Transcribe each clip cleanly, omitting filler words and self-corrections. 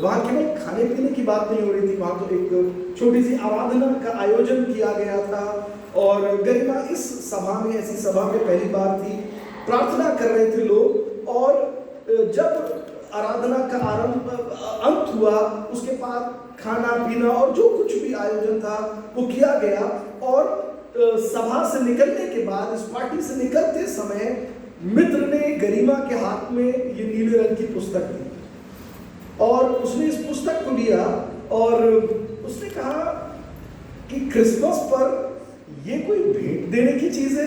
वहां केवल खाने पीने की बात नहीं हो रही थी, वहां तो एक छोटी सी आराधना का आयोजन किया गया था। और गरिमा इस सभा में, ऐसी सभा में पहली बार थी, प्रार्थना कर रहे थे लोग। और जब आराधना का अंत हुआ, उसके बाद खाना पीना और जो कुछ भी आयोजन था वो किया गया। और सभा से निकलने के बाद, इस पार्टी से निकलते समय, मित्र ने गरिमा के हाथ में ये नीले रंग की पुस्तक दी और उसने इस पुस्तक को लिया और उसने कहा कि क्रिसमस पर ये कोई भेंट देने की चीज है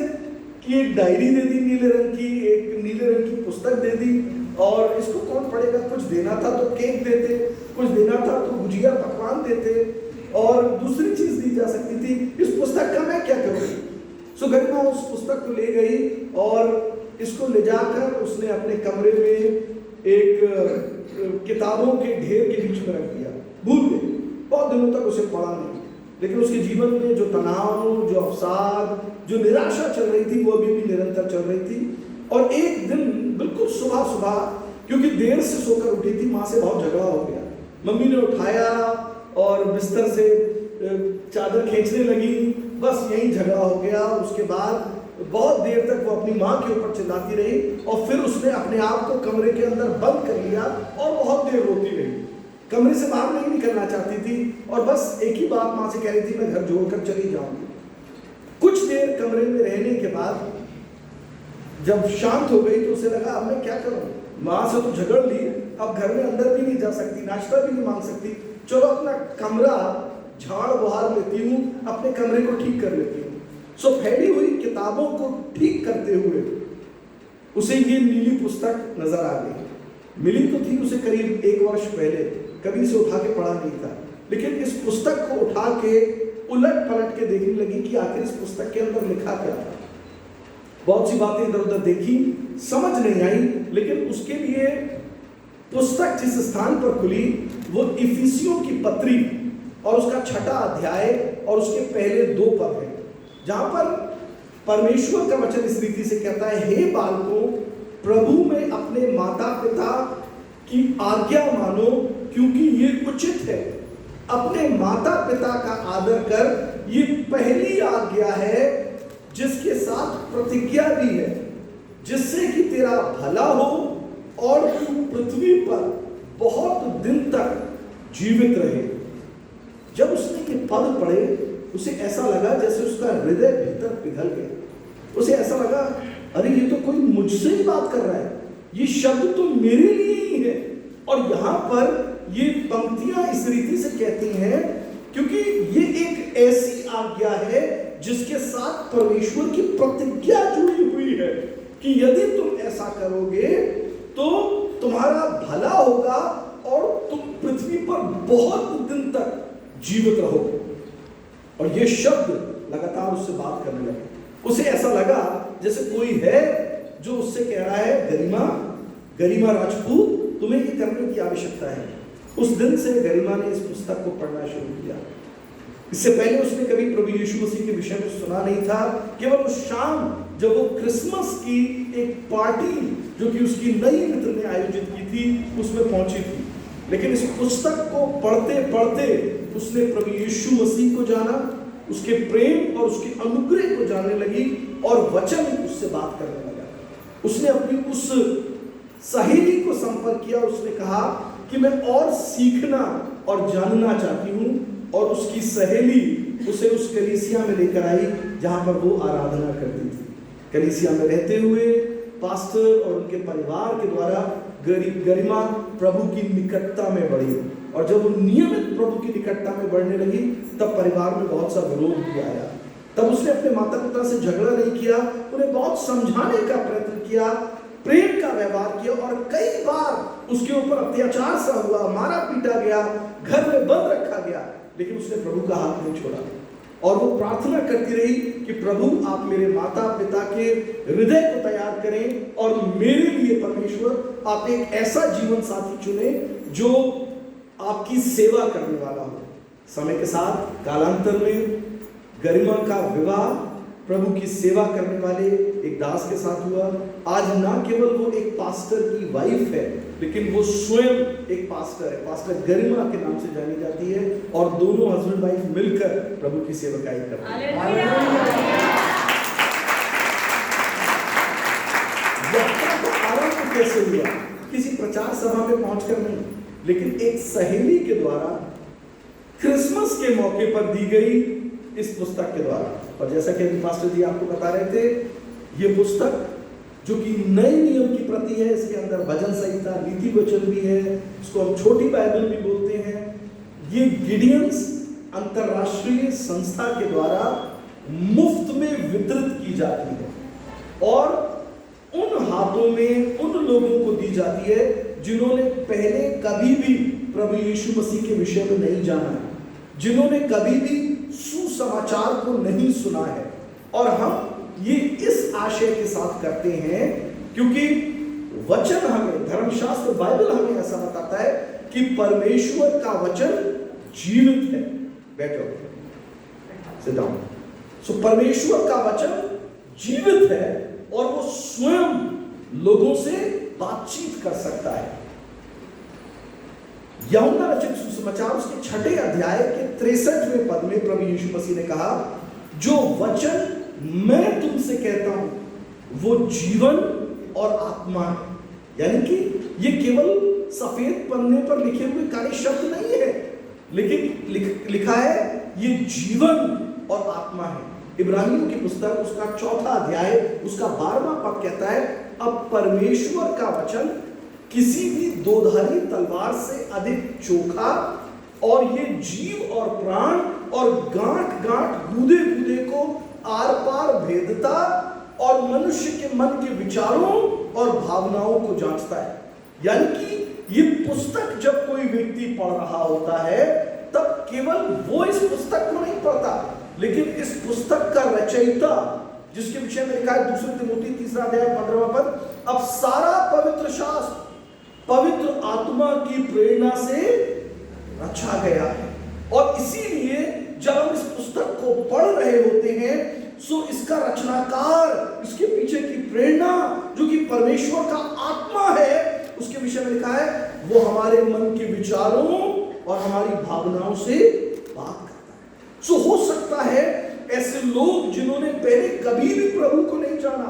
कि एक डायरी दे दी नीले रंग की, एक नीले रंग की पुस्तक दे दी, और इसको कौन पढ़ेगा? कुछ देना था तो केक देते, कुछ देना था तो गुजिया पकवान देते, और दूसरी चीज दी जा सकती थी। इस पुस्तक का मैं क्या करूँ? सो गरिमा उस पुस्तक को ले गई और इसको ले जाकर उसने अपने कमरे में एक किताबों के ढेर के बीच में रख दिया। भूल गई, बहुत दिनों तक उसे पढ़ा नहीं, लेकिन उसके जीवन में जो तनाव, जो अवसाद, जो निराशा चल रही थी, वो अभी भी निरंतर चल रही थी। और एक दिन बिल्कुल सुबह सुबह, क्योंकि देर से सोकर उठी थी, माँ से बहुत झगड़ा हो गया। मम्मी ने उठाया और बिस्तर से चादर खींचने लगी, बस यही झगड़ा हो गया। उसके बाद बहुत देर तक वो अपनी माँ के ऊपर चिल्लाती रही और फिर उसने अपने आप को कमरे के अंदर बंद कर लिया और बहुत देर रोती रही। कमरे से बाहर नहीं निकलना चाहती थी और बस एक ही बात माँ से कह रही थी, मैं घर छोड़कर चली जाऊंगी। कुछ देर कमरे में रहने के बाद जब शांत हो गई तो उसे लगा अब मैं क्या करूं, माँ से तो झगड़ ली, अब घर में अंदर भी नहीं जा सकती, नाश्ता भी नहीं मांग सकती, चलो अपना कमरा झाड़ बहार लेती हूँ, अपने कमरे को ठीक कर लेती हूँ। सो फैली हुई किताबों को ठीक करते हुए उसे ये नीली पुस्तक नजर आ गई। मिली तो थी उसे करीब 1 वर्ष पहले, कभी इसे उठा के पढ़ा नहीं था, लेकिन इस पुस्तक को उठा के उलट पलट के देखने लगी कि आखिर इस पुस्तक के अंदर लिखा क्या था। बहुत सी बातें इधर उधर देखी, समझ नहीं आई, लेकिन उसके लिए पुस्तक जिस स्थान पर खुली वो इफिसियों की पत्री और उसका 6वां अध्याय और उसके पहले 2 पद है, जहां पर परमेश्वर का वचन इस रीति से कहता है, हे बालकों, प्रभु में अपने माता पिता की आज्ञा मानो, क्योंकि ये उचित है। अपने माता पिता का आदर कर, ये पहली आज्ञा है, जिसके साथ प्रतिज्ञा भी है, जिससे कि तेरा भला हो और तू पृथ्वी पर बहुत दिन तक जीवित रहे। जब उसने ये पद पढ़े, उसे ऐसा लगा जैसे उसका हृदय भीतर पिघल गया। उसे ऐसा लगा, अरे ये तो कोई मुझसे ही बात कर रहा है, ये शब्द तो मेरे लिए ही है। और यहाँ पर ये पंक्तियां इस रीति से कहती हैं क्योंकि ये एक ऐसी आज्ञा है जिसके साथ परमेश्वर की प्रतिज्ञा जुड़ी हुई है कि यदि तुम ऐसा करोगे तो तुम्हारा भला होगा और तुम पृथ्वी पर बहुत दिन तक जीवित रहोगे। और ये शब्द लगातार उससे बात करने लगे। उसे ऐसा लगा जैसे कोई है जो उससे कह रहा है, गरिमा राजपूत, तुम्हें ये करने की आवश्यकता है। उस दिन से गरिमा ने इस पुस्तक को पढ़ना शुरू किया। इससे पहले उसने कभी प्रभु यीशु मसीह के विषय में सुना नहीं था। केवल उस शाम जब वो क्रिसमस की एक पार्टी जो कि उसकी नई मित्र ने आयोजित की थी उसमें पहुंची थी, लेकिन इस पुस्तक को पढ़ते पढ़ते उसने प्रभु यीशु मसीह को जाना, उसके प्रेम और उसके अनुग्रह को जानने लगी और वचन उससे बात करने लगा। उसने अपनी उस सहेली को संपर्क किया, उसने कहा कि मैं और सीखना और जानना चाहती हूँ, और उसकी सहेली उसे उस कलीसिया में लेकर आई जहां पर वो आराधना करती थी। कलीसिया में रहते हुए पास्टर और उनके परिवार के द्वारा गरिमा प्रभु की निकटता में बढ़ी, और जब वो नियमित प्रभु की निकटता में बढ़ने लगी तब परिवार में बहुत सा विरोध भी आया। तब उसने अपने माता पिता से झगड़ा नहीं किया, उन्हें बहुत समझाने का प्रयत्न किया, प्रेम का व्यवहार किया, और कई बार उसके ऊपर अत्याचार सा हुआ, मारा पीटा गया, घर में बंद रखा गया, लेकिन उसने प्रभु का हाथ नहीं छोड़ा। और वो प्रार्थना करती रही कि प्रभु आप मेरे माता पिता के हृदय को तैयार करें और मेरे लिए परमेश्वर आप एक ऐसा जीवन साथी चुने जो आपकी सेवा करने वाला हो। समय के साथ कालांतर में गरिमा का विवाह प्रभु की सेवा करने वाले एक दास के साथ हुआ। आज ना केवल वो एक पास्टर की वाइफ है, लेकिन वो स्वयं एक पास्टर है, पास्टर गरिमा के नाम से जानी जाती है, और दोनों हस्बैंड वाइफ मिलकर प्रभु की सेवकाई करते हैं। यात्रा का आरंभ कैसे हुआ? किसी प्रचार सभा में पहुंचकर नहीं, लेकिन एक सहेली के द्वारा क्रिसमस के मौके पर दी गई इस पुस्तक के द्वारा। और जैसा कि अभी पास्टर जी आपको बता रहे थे, ये पुस्तक जो कि नए नियम की प्रति है, इसके अंदर भजन संहिता, नीति वचन भी है, इसको हम छोटी बाइबल भी बोलते हैं। ये गिडियंस अंतरराष्ट्रीय संस्था के द्वारा मुफ्त में वितरित की जाती है, और उन हाथों में उन लोगों को दी जाती है जिन्होंने पहले कभी भी प्रभु यीशु मसीह के विषय में नहीं जाना है, जिन्होंने कभी भी सुसमाचार को नहीं सुना है। और हम ये इस आशय के साथ करते हैं क्योंकि वचन हमें, धर्मशास्त्र बाइबल हमें ऐसा बताता है कि परमेश्वर का वचन जीवित है। बैठो, सिट डाउन। सो परमेश्वर का वचन जीवित है और वो स्वयं लोगों से बातचीत कर सकता है। यूहन्ना रचित सुसमाचार उसके 6 अध्याय के 63वें पद में प्रभु यीशु मसीह ने कहा, जो वचन मैं तुमसे कहता हूं वो जीवन और आत्मा है। यानी कि ये केवल सफेद पन्ने पर लिखे हुए काले शब्द नहीं है, लेकिन लिखा है ये जीवन और आत्मा है। इब्रानियों की पुस्तक उसका 4 अध्याय उसका 12वां पद कहता है, अब परमेश्वर का वचन किसी भी दोधारी तलवार से अधिक चोखा, और ये जीव और प्राण और गांठ गांठ गूदे गूदे को आर पार भेदता और मनुष्य के मन के विचारों और भावनाओं को जांचता है। यानी कि ये पुस्तक जब कोई व्यक्ति पढ़ रहा होता है तब केवल वो इस पुस्तक को नहीं पढ़ता, लेकिन इस पुस्तक का रचयिता, जिसके विषय में लिखा है 2 तिमोथी 3 अध्याय 15वां पद, अब सारा पवित्र शास्त्र पवित्र आत्मा की प्रेरणा से रचा गया है। और इसीलिए जब हम इस पुस्तक को पढ़ रहे होते हैं, सो इसका रचनाकार, इसके पीछे की प्रेरणा जो कि परमेश्वर का आत्मा है, उसके विषय में लिखा है वो हमारे मन के विचारों और हमारी भावनाओं से बात करता है। सो हो सकता है ऐसे लोग जिन्होंने पहले कभी भी प्रभु को नहीं जाना,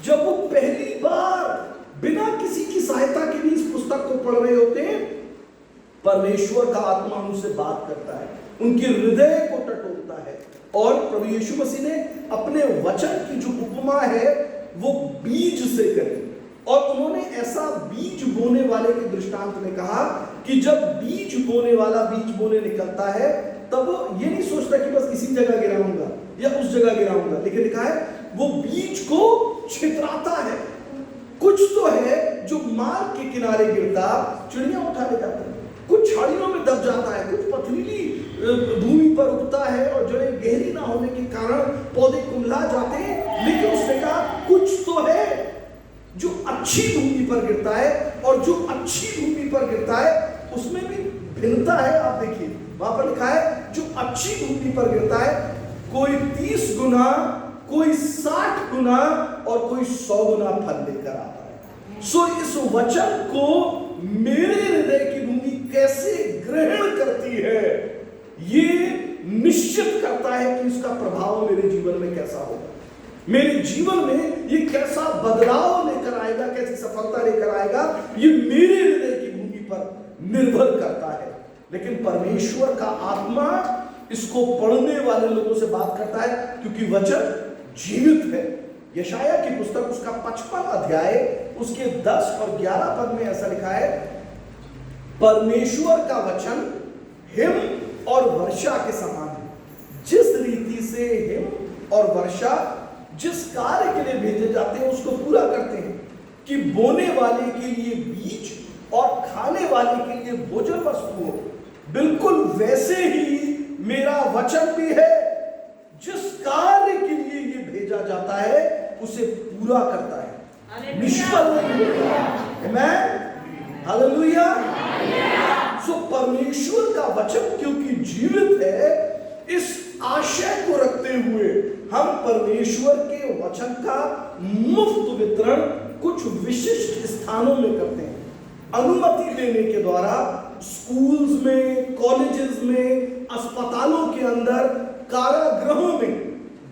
जब वो पहली बार बिना किसी की सहायता के भी इस पुस्तक को पढ़ रहे होते हैं, परमेश्वर का आत्मा उनसे बात करता है, उनके हृदय को टटोलता है। और प्रभु यीशु मसीह ने अपने वचन की जो उपमा है वो बीज से करी, और उन्होंने ऐसा बीज बोने वाले के दृष्टांत में कहा कि जब बीज बोने वाला बीज बोने निकलता है तब वो ये नहीं सोचता कि बस इसी जगह गिराऊंगा या उस जगह गिराऊंगा, लेकिन लिखा है वो बीज को छितराता है। कुछ तो है जो मार्ग के किनारे गिरता, चिड़िया उठा ले जाता है, कुछ झाड़ियों में दब जाता है, कुछ पथरीली भूमि पर उगता है और जड़ें गहरी ना होने के कारण पौधे कुम्हला जाते हैं। लेकिन उसने कहा कुछ तो है जो अच्छी भूमि पर गिरता है, और जो अच्छी भूमि पर गिरता है उसमें भी भिन्नता है। आप देखिए वहां पर लिखा है जो अच्छी भूमि पर गिरता है, कोई 30 गुना, कोई 60 गुना और कोई 100 गुना फल लेकर आता है। सो इस वचन को मेरे हृदय की भूमि कैसे ग्रहण करती है, ये निश्चित करता है कि इसका प्रभाव मेरे जीवन में कैसा होगा, मेरे जीवन में ये कैसा बदलाव लेकर आएगा, कैसी सफलता लेकर आएगा, ये मेरे हृदय की भूमि पर निर्भर करता है। लेकिन परमेश्वर का आत्मा इसको पढ़ने वाले लोगों से बात करता है क्योंकि वचन जीवित है। यशाया की पुस्तक उसका 55 अध्याय उसके 10 और 11 पद में ऐसा लिखा है, परमेश्वर का वचन हिम और वर्षा के समान है, जिस रीति से हिम और वर्षा जिस कार्य के लिए भेजे जाते हैं उसको पूरा करते हैं, कि बोने वाले के लिए बीज और खाने वाले के लिए भोजन वस्तु हो, बिल्कुल वैसे ही मेरा वचन भी है, जिस कार्य के लिए ये भेजा जाता है उसे पूरा करता है, निष्फल नहीं होता। आमीन, हालेलुया। सो परमेश्वर का वचन क्योंकि जीवित है, इस आशय को रखते हुए हम परमेश्वर के वचन का मुफ्त वितरण कुछ विशिष्ट स्थानों में करते हैं। अनुमति देने के द्वारा स्कूल्स में, कॉलेजेस में, अस्पतालों के अंदर, कारागृहों में,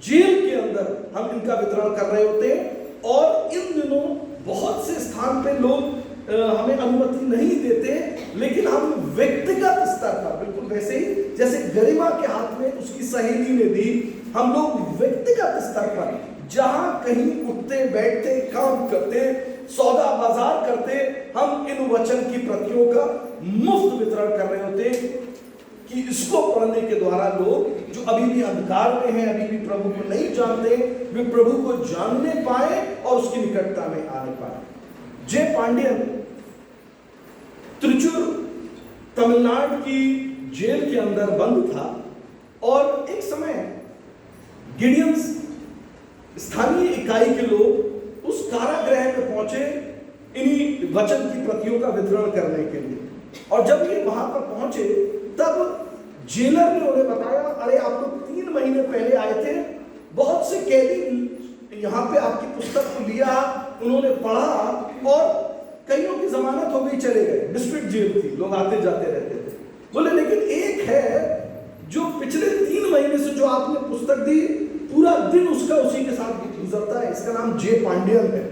जेल के अंदर हम इनका वितरण कर रहे होते हैं। और इन दिनों बहुत से स्थान पे लोग हमें अनुमति नहीं देते, लेकिन हम व्यक्तिगत स्तर पर, बिल्कुल वैसे ही जैसे गरिमा के हाथ में उसकी सहेली ने दी, हम लोग व्यक्तिगत स्तर पर जहां कहीं उठते बैठते, काम करते, सौदा बाजार करते, हम इन वचन की प्रतियों का मुफ्त वितरण कर रहे होते कि इसको पढ़ने के द्वारा लोग जो अभी भी अंधकार में हैं, अभी भी प्रभु को नहीं जानते, वे प्रभु को जानने पाए और उसकी निकटता में आने पाए। जे पांडियन त्रिचूर तमिलनाडु की जेल के अंदर बंद था और एक समय गिडियंस स्थानीय इकाई के लोग उस कारागृह में पहुंचे इन्हीं वचन की प्रतियों का वितरण करने के लिए। और जब ये वहां पर पहुंचे तब जेलर ने उन्हें बताया, अरे आप लोग 3 महीने पहले आए थे, बहुत से कैदी यहाँ पे आपकी पुस्तक को लिया, उन्होंने पढ़ा और कईयों की जमानत हो गई, चले गए। डिस्ट्रिक्ट जेल थी, लोग आते जाते रहते थे। बोले लेकिन एक है जो पिछले 3 महीने से जो आपने पुस्तक दी, पूरा दिन उसका उसी के साथ गुजरता है, इसका नाम जे पांडियन है।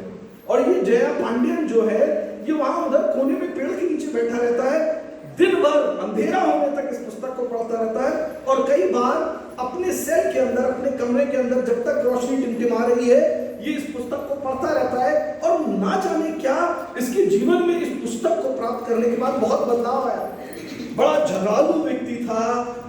और ये जया पांडियन जो है, ये वहां उधर कोने में पेड़ के नीचे बैठा रहता है, दिन भर अंधेरा होने तक इस पुस्तक को पढ़ता रहता है। और कई बार अपने सेल के अंदर, अपने कमरे के अंदर, जब तक रोशनी टिमटिमा रही है, ये इस पुस्तक को पढ़ता रहता है। और ना जाने क्या इसके जीवन में इस पुस्तक को प्राप्त करने के बाद बहुत बदलाव आया। बड़ा झगड़ालू व्यक्ति था,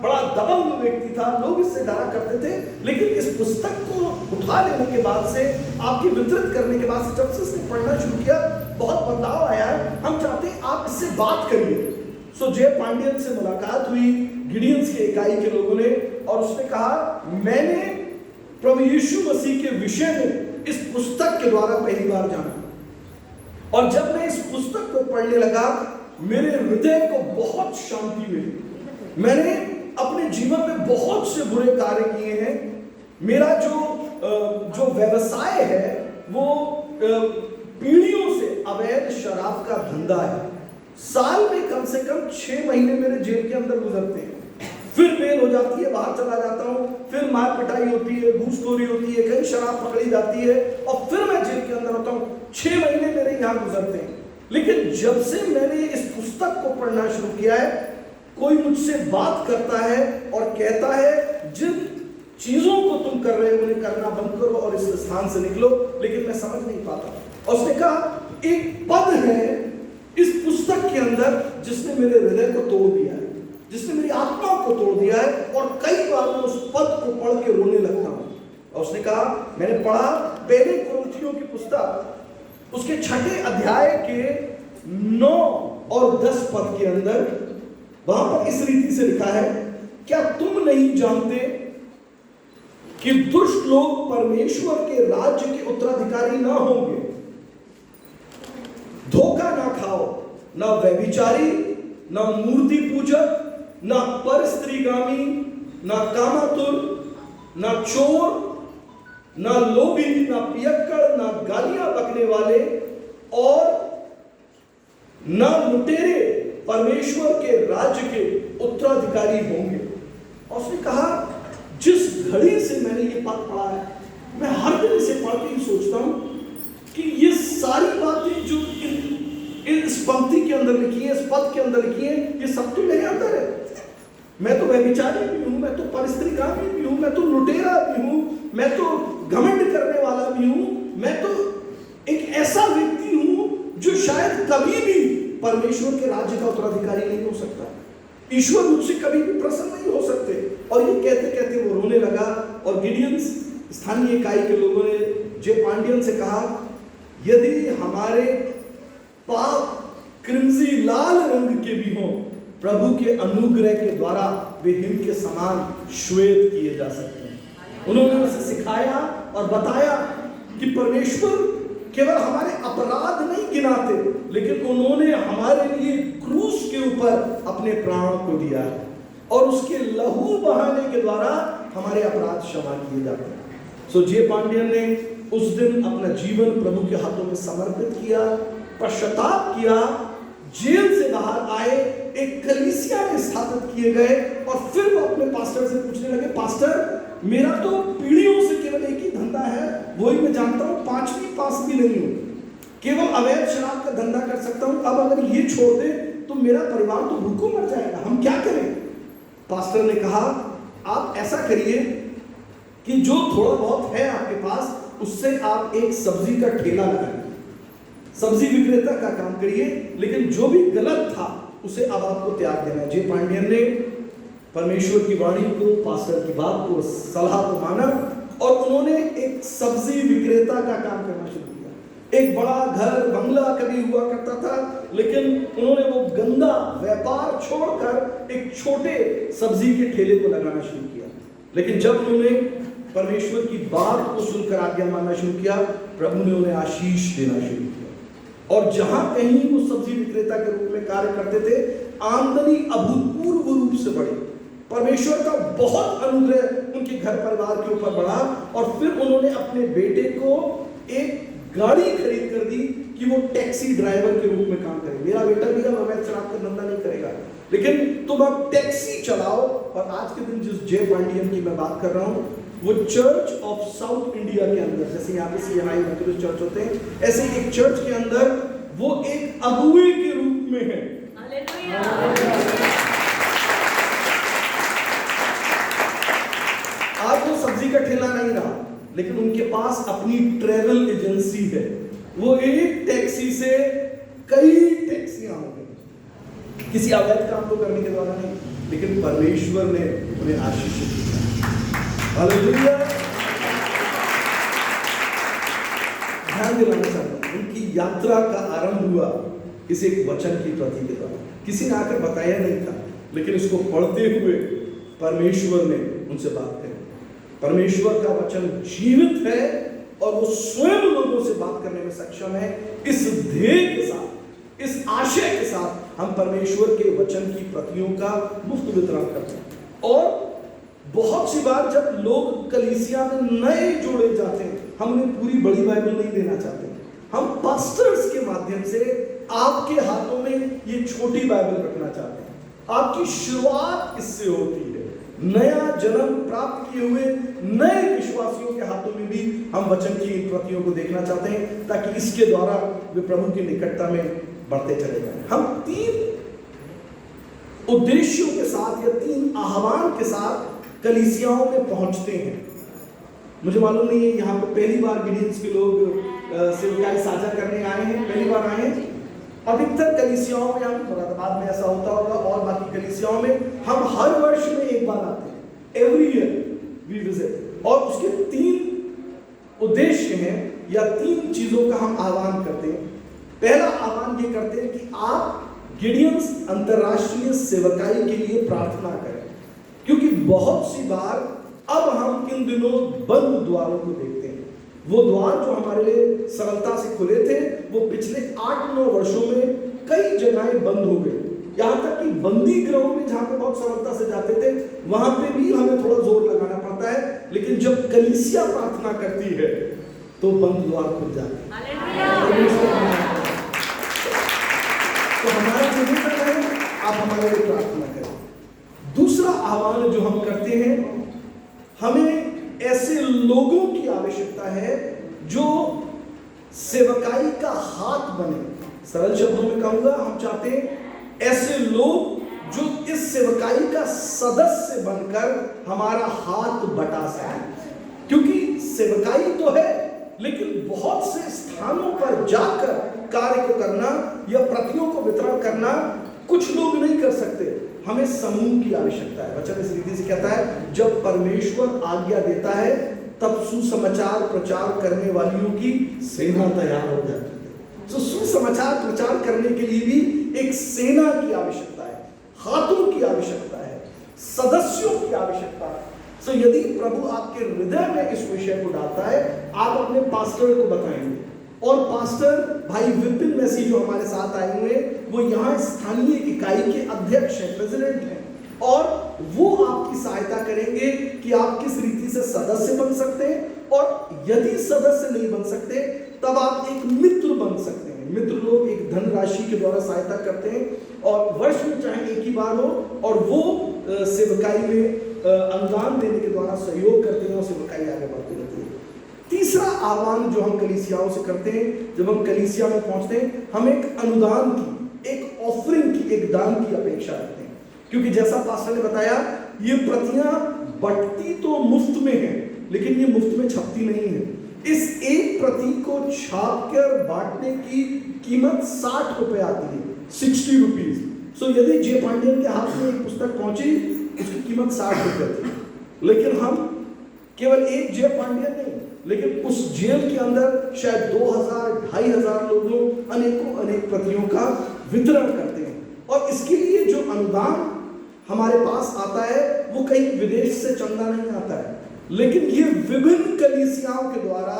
बड़ा दबंग व्यक्ति था, लोग इससे डरा करते थे, लेकिन इस पुस्तक को उठा लेने के बाद से, आपकी वितरित करने के बाद से, जब से इसने पढ़ना शुरू किया, बहुत बदलाव आया है। हम चाहते हैं आप इससे बात करिए। सो जे पांडियन से मुलाकात हुई गिडियंस के इकाई के लोगों ने, और उसने कहा, मैंने प्रभु यीशु मसीह के विषय में इस पुस्तक के द्वारा पहली बार जाना, और जब मैं इस पुस्तक को पढ़ने लगा, मेरे हृदय को बहुत शांति मिली। मैंने अपने जीवन में बहुत से बुरे कार्य किए हैं। मेरा जो व्यवसाय है वो पीढ़ियों से अवैध शराब का धंधा है। साल में कम से कम 6 महीने मेरे जेल के अंदर गुजरते हैं, फिर बेल हो जाती है, बाहर चला जाता हूँ, फिर मार पिटाई होती है, घूसखोरी होती है, कहीं शराब पकड़ी जाती है, और फिर मैं जेल के अंदर होता हूँ। 6 महीने मेरे यहाँ गुजरते हैं। लेकिन जब से मैंने इस पुस्तक को पढ़ना शुरू किया है, कोई मुझसे बात करता है और कहता है, जिन चीजों को तुम कर रहे हो उन्हें करना बंद करो और इस स्थान से निकलो, लेकिन मैं समझ नहीं पाता। और उसने कहा, एक पद है इस पुस्तक के अंदर जिसने मेरे हृदय को तोड़ दिया है, जिसने मेरी आत्मा को तोड़ दिया है, और कई बार मैं उस पद को पढ़ के रोने लगता हूँ। और उसने कहा, मैंने पढ़ा पहले कुरिन्थियों की पुस्तक, उसके 6 अध्याय के 9 और 10 पद के अंदर, वहां पर इस रीति से लिखा है, क्या तुम नहीं जानते कि दुष्ट लोग परमेश्वर के राज्य के उत्तराधिकारी ना होंगे? धोखा ना खाओ, ना व्यभिचारी, ना मूर्ति पूजक, ना परस्त्रीगामी, ना कामातुर, ना चोर, ना लोभी, ना पियक्कड़, ना गालियां बकने वाले, और ना लुटेरे परमेश्वर के राज्य के उत्तराधिकारी होंगे। और उसने कहा, जिस घड़ी से मैंने ये पद पढ़ा है, मैं हर दिन इसे पढ़ के ही सोचता हूं कि ये सारी बातें जो इस पंक्ति के अंदर लिखी है, इस पद के अंदर लिखी है, ये सब तो मेरे अंदर है। मैं तो व्यभिचारी भी हूं, मैं तो परस्त्रीगामी भी हूं, मैं तो लुटेरा भी हूं, मैं तो घमंड करने वाला भी हूं, मैं तो एक ऐसा व्यक्ति हूं जो शायद कभी भी परमेश्वर के राज्य का उत्तराधिकारी नहीं हो सकता। ईश्वर मुझसे कभी भी प्रसन्न नहीं हो सकते। और ये कहते कहते वो रोने लगा। और गिडियंस स्थानीय इकाई के लोगों ने जे पांडियन से कहा, यदि हमारे पाप क्रिमजी लाल रंग के भी हों, प्रभु के अनुग्रह के द्वारा वे हिम के समान श्वेत किए जा सकते हैं। उन्होंने उसे सिखाया और बताया कि परमेश्वर केवल हमारे अपराध नहीं गिनाते, लेकिन उन्होंने हमारे लिए क्रूस के ऊपर अपने प्राण को दिया है, और उसके लहू बहाने के द्वारा हमारे अपराध क्षमा किए जाते हैं। सो जे पांडियन ने उस दिन अपना जीवन प्रभु के हाथों में समर्पित किया, पश्चाताप किया, जेल से बाहर आए, एक कलीसिया में स्थापित किए गए और फिर वो अपने पास्टर से पूछने लगे, पास्टर मेरा तो पीढ़ियों से केवल एक ही धंधा है, वही मैं जानता हूँ, 5वीं पास भी नहीं हूँ, केवल अवैध शराब का धंधा कर सकता हूँ, अब अगर ये छोड़ दे तो मेरा परिवार तो भूखों मर जाएगा, हम क्या करें? पास्टर ने कहा आप ऐसा करिए कि जो थोड़ा बहुत है आपके पास उससे आप एक सब्जी का ठेला लगाइए, सब्जी विक्रेता का काम करिए, लेकिन जो भी गलत था उसे अब आपको त्याग देना है। जे पांडियन ने परमेश्वर की वाणी को, पास्टर की बात को, सलाह को माना और उन्होंने एक सब्जी विक्रेता का काम करना शुरू किया। एक बड़ा घर बंगला कभी हुआ करता था, लेकिन उन्होंने वो गंदा व्यापार छोड़कर एक छोटे सब्जी के ठेले को लगाना शुरू किया। लेकिन जब उन्होंने परमेश्वर की बात को सुनकर आज्ञा मानना शुरू किया, प्रभु ने उन्हें आशीष देना शुरू किया और जहां कहीं वो सब्जी विक्रेता के रूप में कार्य करते थे, आमदनी अभूतपूर्व रूप से बढ़ी। परमेश्वर का बहुत अनुग्रह उनके घर परिवार के ऊपर बढ़ा और फिर उन्होंने अपने बेटे को एक गाड़ी खरीद कर दी कि वो टैक्सी ड्राइवर के रूप में काम करे। मेरा बेटा भी अब अवैध शराब का धंधा नहीं करेगा, लेकिन तुम अब टैक्सी चलाओ। और आज के दिन जिस जे पांडियन की मैं बात कर रहा हूँ, वो चर्च ऑफ साउथ इंडिया के अंदर, जैसे यहाँ पे CNI मेथोडिस्ट चर्च होते हैं, ऐसे एक चर्च के अंदर वो एक अगुवे के रूप में है। आज वो सब्जी का ठेला नहीं रहा, लेकिन उनके पास अपनी ट्रेवल एजेंसी है। वो एक टैक्सी से कई टैक्सियां हो गई, किसी अवैध काम को करने के द्वारा नहीं, लेकिन परमेश्वर ने उन्हें आशीषित किया। हालेलुया। ध्यान दिलाना चाहता हूं, उनकी यात्रा का आरंभ हुआ किसी एक वचन की प्रति के द्वारा। किसी ने आकर बताया नहीं था, लेकिन इसको पढ़ते हुए परमेश्वर ने उनसे बात करी। परमेश्वर का वचन जीवित है और वो स्वयं लोगों से बात करने में सक्षम है। इस ध्येय के साथ, इस आशय के साथ हम परमेश्वर के वचन की प्रतियों का मुफ्त वितरण करते हैं। और बहुत सी बार जब लोग कलीसिया में नए जोड़े जाते हैं, हम उन्हें पूरी बड़ी बाइबल नहीं देना चाहते, हम पास्टर्स के माध्यम से आपके हाथों में ये छोटी बाइबल रखना चाहते हैं। आपकी शुरुआत इससे होती है। नया जन्म प्राप्त किए हुए नए विश्वासियों के हाथों में भी हम वचन की इन प्रतियों को देखना चाहते हैं, ताकि इसके द्वारा वे प्रभु की निकटता में बढ़ते चले जाएं। हम 3 उद्देश्यों के साथ या 3 आह्वान के साथ कलीसियाओं में पहुंचते हैं। मुझे मालूम नहीं है यहाँ पे पहली बार गिडियंस के लोग सेवकाई साझा करने आए हैं, पहली बार आए हैं। अधिकतर कलीसियाओं में, हम मुरादाबाद में ऐसा होता होगा और बाकी कलीसियाओं में हम हर वर्ष में एक बार आते हैं, एवरी ईयर वी विजिट। और उसके 3 उद्देश्य हैं या 3 चीजों का हम आह्वान करते हैं। पहला आह्वान ये करते हैं कि आप गिडियंस अंतरराष्ट्रीय सेवकाई के लिए प्रार्थना करें, क्योंकि बहुत सी बार अब हम इन दिनों बंद द्वारों को देखते हैं। वो द्वार जो हमारे लिए सरलता से खुले थे, वो पिछले 8-9 वर्षों में कई जगहें बंद हो गई। यहाँ तक कि बंदी गृहों में जहाँ पे बहुत सरलता से जाते थे, वहां पे भी हमें थोड़ा जोर लगाना पड़ता है। लेकिन जब कलीसिया प्रार्थना करती है तो बंद द्वार खुल जाते हैं। तो हमारा जो भी करना है, आप हमारे लिए प्रार्थना करें। दूसरा आह्वान जो हम करते हैं, हमें ऐसे लोगों की आवश्यकता है जो सेवकाई का हाथ बने। सरल शब्दों में कहूंगा, हम चाहते हैं ऐसे लोग जो इस सेवकाई का सदस्य बनकर हमारा हाथ बटा सके। क्योंकि सेवकाई तो है, लेकिन बहुत से स्थानों पर जाकर कार्य को करना या प्रतियों को वितरण करना कुछ लोग नहीं कर सकते। हमें समूह की आवश्यकता है। वचन इस रीति से कहता है, जब परमेश्वर आज्ञा देता है तब सुसमाचार प्रचार करने वालियों की सेना तैयार हो जाती है। तो सुसमाचार प्रचार करने के लिए भी एक सेना की आवश्यकता है, हाथों की आवश्यकता है, सदस्यों की आवश्यकता है। तो यदि प्रभु आपके हृदय में इस विषय को डालता है, आप अपने पास्टर को बताएंगे। और पास्टर भाई विपिन मैसी जो हमारे साथ आए हुए हैं, वो यहाँ स्थानीय इकाई के अध्यक्ष हैं, प्रेसिडेंट हैं, और वो आपकी सहायता करेंगे कि आप किस रीति से सदस्य बन सकते हैं। और यदि सदस्य नहीं बन सकते, तब आप एक मित्र बन सकते हैं। मित्र लोग एक धनराशि के द्वारा सहायता करते हैं और वर्ष में चाहे एक ही बार हो और वो सेवकाई में अनुदान देने के द्वारा सहयोग करते हैं और सेवकाई आगे बढ़ती रहती है। तीसरा आह्वान जो हम कलीसियाओं से करते हैं, जब हम कलीसिया में पहुंचते हैं, हम एक अनुदान की, एक ऑफरिंग की, एक दान की अपेक्षा रखते हैं, क्योंकि जैसा पास्टर ने बताया ये प्रतियां बंटती तो मुफ्त में है, लेकिन ये मुफ्त में छपती नहीं है। इस एक प्रति को छाप कर बांटने की कीमत 60 रुपए आती है, 60 रुपीज। सो यदि जे पांडियन के हाथ में एक पुस्तक पहुंची, उसकी कीमत 60 रुपए थी, लेकिन हम केवल एक जे पांडियन नहीं, लेकिन उस जेल के अंदर शायद 2000, 2500 लोगों अनेक प्रतियों का वितरण करते हैं। और इसके लिए जो अनुदान हमारे पास आता है वो कहीं विदेश से चंदा नहीं आता है, लेकिन ये विभिन्न कलीसियाओं के द्वारा,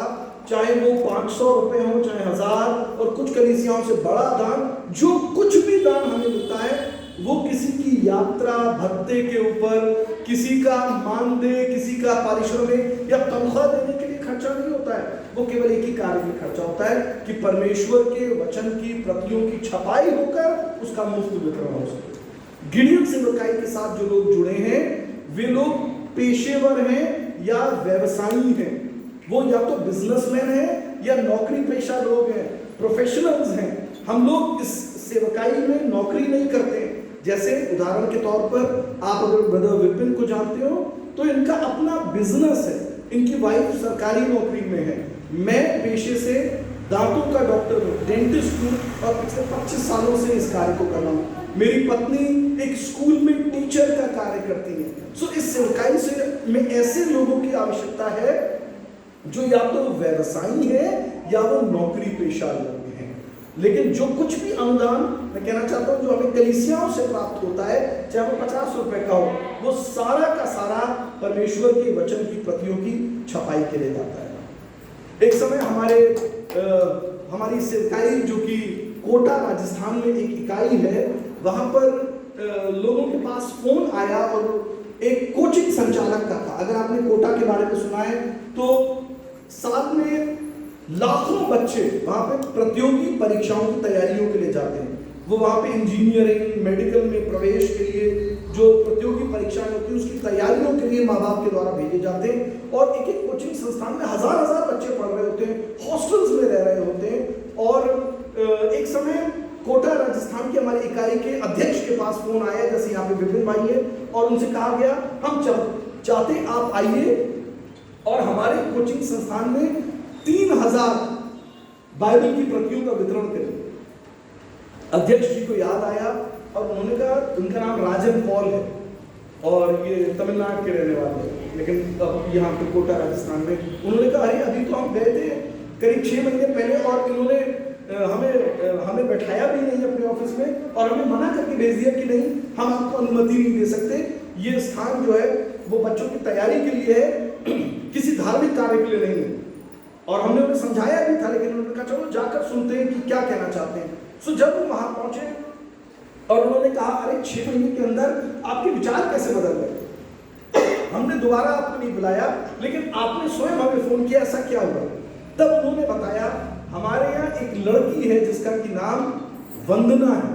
चाहे वो 500 रुपए हो, चाहे 1000, और कुछ कलीसियाओं से बड़ा दान, जो कुछ भी दान हमें मिलता है वो किसी की यात्रा भत्ते के ऊपर, किसी का मानदेय, किसी का पारिश्रमिक या तनख्वाह देने के लिए खर्चा नहीं होता है। वो केवल एक ही कार्य में खर्चा होता है कि परमेश्वर के वचन की प्रतियों की छपाई होकर उसका मुफ्त वितरण हो सके। गिडियन सेवकाई के साथ जो लोग जुड़े हैं वे लोग पेशेवर हैं या व्यवसायी हैं, वो या तो बिजनेसमैन हैं या नौकरी पेशा लोग हैं, प्रोफेशनल्स हैं। हम लोग इस सेवकाई में नौकरी नहीं करते। जैसे उदाहरण के तौर पर आप अगर ब्रदर विपिन को जानते हो तो इनका अपना बिजनेस है, इनकी वाइफ सरकारी नौकरी में है, मैं पेशे से दांतों का डॉक्टर हूँ, डेंटिस्ट हूँ और पिछले 25 सालों से इस कार्य को कर रहा हूँ। मेरी पत्नी एक स्कूल में टीचर का कार्य करती है। सो इस सेवकाई से में ऐसे लोगों की आवश्यकता है जो या तो व्यवसायी है या वो नौकरी पेशा लोग हैं। लेकिन जो कुछ भी अनुदान मैं कहना चाहता हूँ जो हमें कलीसियाओं से प्राप्त होता है, चाहे वो 50 रुपए का हो, वो सारा का सारा परमेश्वर के वचन की प्रतियों की छपाई के लिए जाता है। एक समय हमारी सेवकाई जो कि कोटा राजस्थान में एक इकाई है, वहां पर लोगों के पास फोन आया और एक कोचिंग संचालक का था। अगर आपने कोटा के बारे में सुना है तो साल में लाखों बच्चे वहां पे प्रतियोगी परीक्षाओं की तैयारियों के लिए जाते हैं। वो वहां पे इंजीनियरिंग, मेडिकल में प्रवेश के लिए जो प्रतियोगी परीक्षाएं होती हैं उसकी तैयारियों के लिए माँ बाप के द्वारा भेजे जाते हैं। और एक एक कोचिंग संस्थान में हजार बच्चे पढ़ रहे होते हैं, हॉस्टल्स में रह रहे होते हैं। और एक समय कोटा राजस्थान की हमारी इकाई के अध्यक्ष के पास फोन आया, जैसे यहाँ पे विपिन भाई है, और उनसे कहा गया हम चाहते आप आइए और हमारे कोचिंग संस्थान में 3000 बाइबल की प्रतियों का वितरण करें। अध्यक्ष जी को याद आया और उन्होंने कहा, उनका नाम राजन पॉल है और ये तमिलनाडु के रहने वाले हैं, लेकिन अब यहाँ पे कोटा राजस्थान में। उन्होंने कहा अरे अभी तो हम गए थे करीब 6 महीने पहले और इन्होंने हमें बैठाया भी नहीं अपने ऑफिस में और हमें मना करके भेज दिया कि नहीं, हम आपको अनुमति नहीं दे सकते, ये स्थान जो है वो बच्चों की तैयारी के लिए है, किसी धार्मिक कार्य के लिए नहीं है। और हमने उन्हें समझाया भी था, लेकिन उन्होंने कहा चलो जाकर सुनते हैं कि क्या कहना चाहते हैं। सो जब वो वहां पहुंचे और उन्होंने कहा अरे 6 महीने के अंदर आपके विचार कैसे बदल गए, हमने दोबारा आपको नहीं बुलाया लेकिन आपने स्वयं हमें फोन किया, ऐसा क्या हुआ। तब उन्होंने बताया हमारे यहाँ एक लड़की है जिसका कि नाम वंदना है,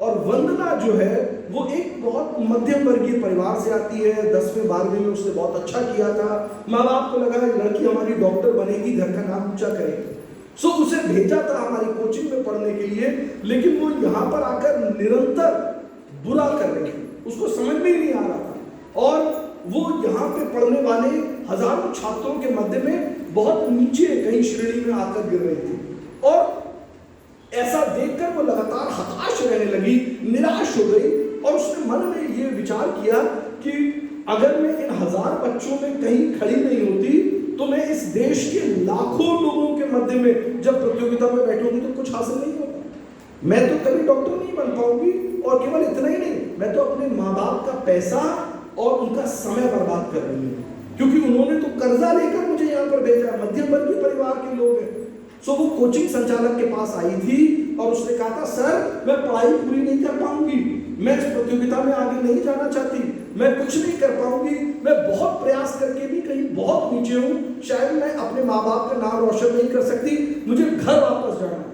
और वंदना जो है वो एक बहुत मध्यम वर्गीय परिवार से आती है। 10वें 12वें में उसने बहुत अच्छा किया था, माँ बाप को लगा लड़की हमारी डॉक्टर बनेगी, घर का नाम ऊंचा करेगी। सो उसे भेजा था हमारी कोचिंग में पढ़ने के लिए, लेकिन वो यहाँ पर आकर निरंतर बुरा कर रही थी, उसको समझ में ही नहीं आ रहा था। और वो यहाँ पे पढ़ने वाले हजारों छात्रों के मध्य में बहुत नीचे कहीं श्रेणी में आकर गिर रही थी। और ऐसा देखकर वो लगातार हताश रहने लगी, निराश हो गई, और उसने मन में ये विचार किया कि अगर मैं इन 1000 बच्चों में कहीं खड़ी नहीं होती तो मैं इस देश के लाखों लोगों के मध्य में जब प्रतियोगिता में बैठूंगी तो कुछ हासिल नहीं होगा, मैं तो कभी डॉक्टर नहीं बन पाऊंगी। और केवल इतना ही नहीं, मैं तो अपने माँ बाप का पैसा और उनका समय बर्बाद कर रही हूँ, क्योंकि उन्होंने तो कर्जा लेकर मुझे यहाँ पर भेजा है, मध्यम वर्गीय परिवार के लोग हैं। सो वो कोचिंग संचालक के पास आई थी और उसने कहा था सर मैं पढ़ाई पूरी नहीं कर पाऊंगी, मैं इस प्रतियोगिता में आगे नहीं जाना चाहती, मैं कुछ नहीं कर पाऊंगी, मैं बहुत प्रयास करके भी कहीं बहुत नीचे हूँ, शायद मैं अपने माँ बाप का नाम रोशन नहीं कर सकती, मुझे घर वापस जाना है।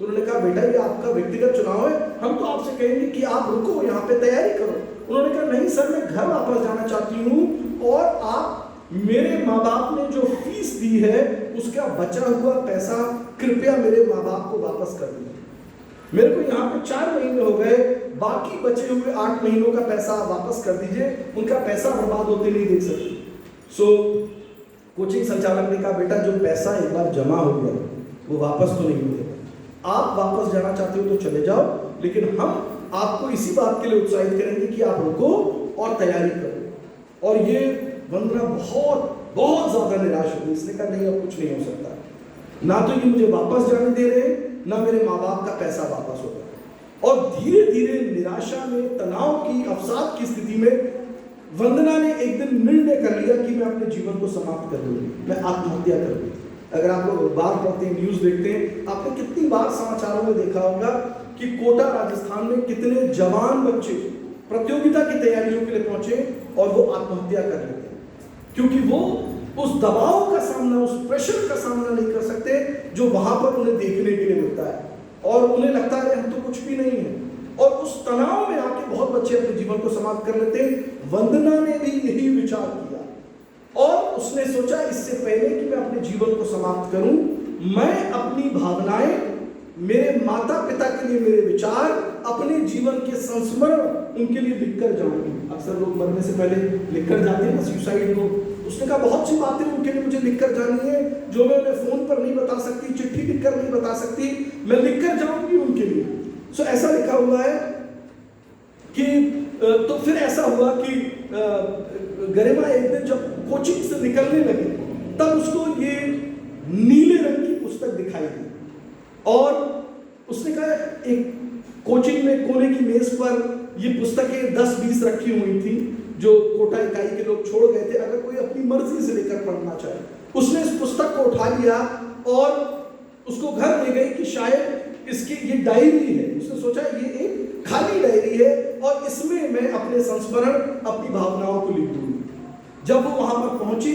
तो उन्होंने कहा बेटा ये आपका व्यक्तिगत चुनाव है, हम तो आपसे कहेंगे कि आप रुको, यहाँ पे तैयारी करो। उन्होंने कहा नहीं सर, मैं घर वापस जाना चाहती हूँ और आप मेरे माँ बाप ने जो फीस दी है उसका बचा हुआ पैसा कृपया मेरे माँ बाप को वापस कर दीजिए। मेरे को यहाँ पे 4 महीने हो गए, बाकी बचे हुए 8 महीनों का पैसा वापस कर दीजिए, उनका पैसा बर्बाद होते नहीं देख सकते। सो कोचिंग संचालक ने कहा बेटा जो पैसा एक बार जमा हो गया वो वापस तो नहीं मिलेगा, आप वापस जाना चाहते हो तो चले जाओ, लेकिन हम आपको इसी बात के लिए उत्साहित करेंगे कि आप रुको और तैयारी करो। और ये वंदना बहुत बहुत ज्यादा निराश हुई। इसने कहा नहीं अब कुछ नहीं हो सकता, ना तो ये मुझे वापस जाने दे रहे, ना मेरे माँ बाप का पैसा वापस होगा। और धीरे धीरे निराशा में, तनाव की, अवसाद की स्थिति में वंदना ने एक दिन निर्णय कर लिया कि मैं अपने जीवन को समाप्त कर दूंगी, मैं आत्महत्या कर दूंगी। अगर आप लोग बात पढ़ते हैं, न्यूज देखते हैं, आपने कितनी बार समाचारों में देखा होगा कि कोटा राजस्थान में कितने जवान बच्चे प्रतियोगिता की तैयारियों के लिए पहुंचे और वो आत्महत्या कर लेते हैं, क्योंकि वो उस दबाव का सामना, उस प्रेशर का सामना नहीं कर सकते जो वहां पर उन्हें देखने के लिए मिलता है, और उन्हें लगता है हम तो कुछ भी नहीं है, और उस तनाव में आके बहुत बच्चे अपने जीवन को समाप्त कर लेते हैं। वंदना ने भी यही विचार किया और उसने सोचा इससे पहले कि मैं अपने जीवन को समाप्त करूं, मैं अपनी भावनाएं, मेरे माता पिता के लिए मेरे विचार, अपने जीवन के संस्मरण उनके लिए लिखकर जाऊंगी। अक्सर लोग मरने से पहले लिखकर जाते हैं ना सुसाइड को। उसने कहा बहुत सी बातें उनके लिए मुझे लिखकर जानी है जो मैं उन्हें फोन पर नहीं बता सकती, चिट्ठी लिखकर नहीं बता सकती, मैं लिखकर जाऊंगी उनके लिए। सो ऐसा लिखा हुआ है कि तो फिर ऐसा हुआ कि गरिमा एक दिन जब कोचिंग से निकलने लगे तब उसको ये नीले रंग की पुस्तक दिखाई दी, और उसने कहा एक कोचिंग में कोने की मेज पर ये पुस्तकें 10-20 रखी हुई थी जो कोटा इकाई के लोग छोड़ गए थे, अगर कोई अपनी मर्जी से लेकर पढ़ना चाहे। उसने इस पुस्तक को उठा लिया और उसको घर ले गई कि शायद इसकी ये डायरी है। उसने सोचा ये एक खाली डायरी है और इसमें मैं अपने संस्मरण, अपनी भावनाओं को लिख दूंगी। जब वो वहां पर पहुंची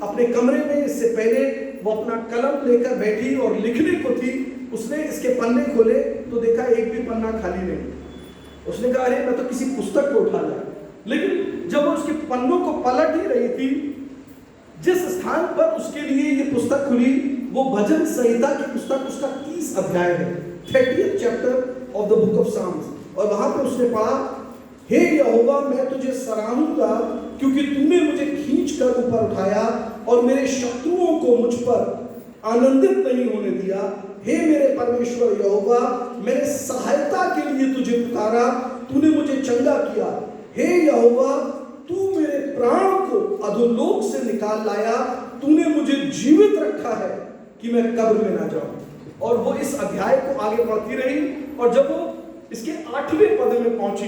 अपने कमरे में, इससे पहले वो अपना कलम लेकर बैठी और लिखने को थी, उसने इसके पन्ने खोले तो देखा एक भी पन्ना खाली नहीं। उसने कहा अरे मैं तो किसी पुस्तक को उठा लाया, लेकिन जब वो उसके पन्नों को पलट ही रही थी, जिस स्थान पर उसके लिए ये पुस्तक खुली वो भजन संहिता की पुस्तक, उसका 30 अध्याय है, 30th chapter of the book of Psalms. और वहां पर उसने पढ़ा, हे यहोवा मैं तुझे सराहूंगा क्योंकि तूने मुझे खींच कर ऊपर उठाया और मेरे शत्रुओं को मुझ पर आनंदित नहीं होने दिया। हे मेरे परमेश्वर यहोवा, मैंने सहायता के लिए तुझे पुकारा, तूने मुझे चंगा किया। हे यहोवा, तू मेरे प्राण को अधोलोक से निकाल लाया, तूने मुझे जीवित रखा है कि मैं कब्र में ना जाऊं। और वो इस अध्याय को आगे बढ़ती रही और जब वो इसके 8वें पद में पहुंची,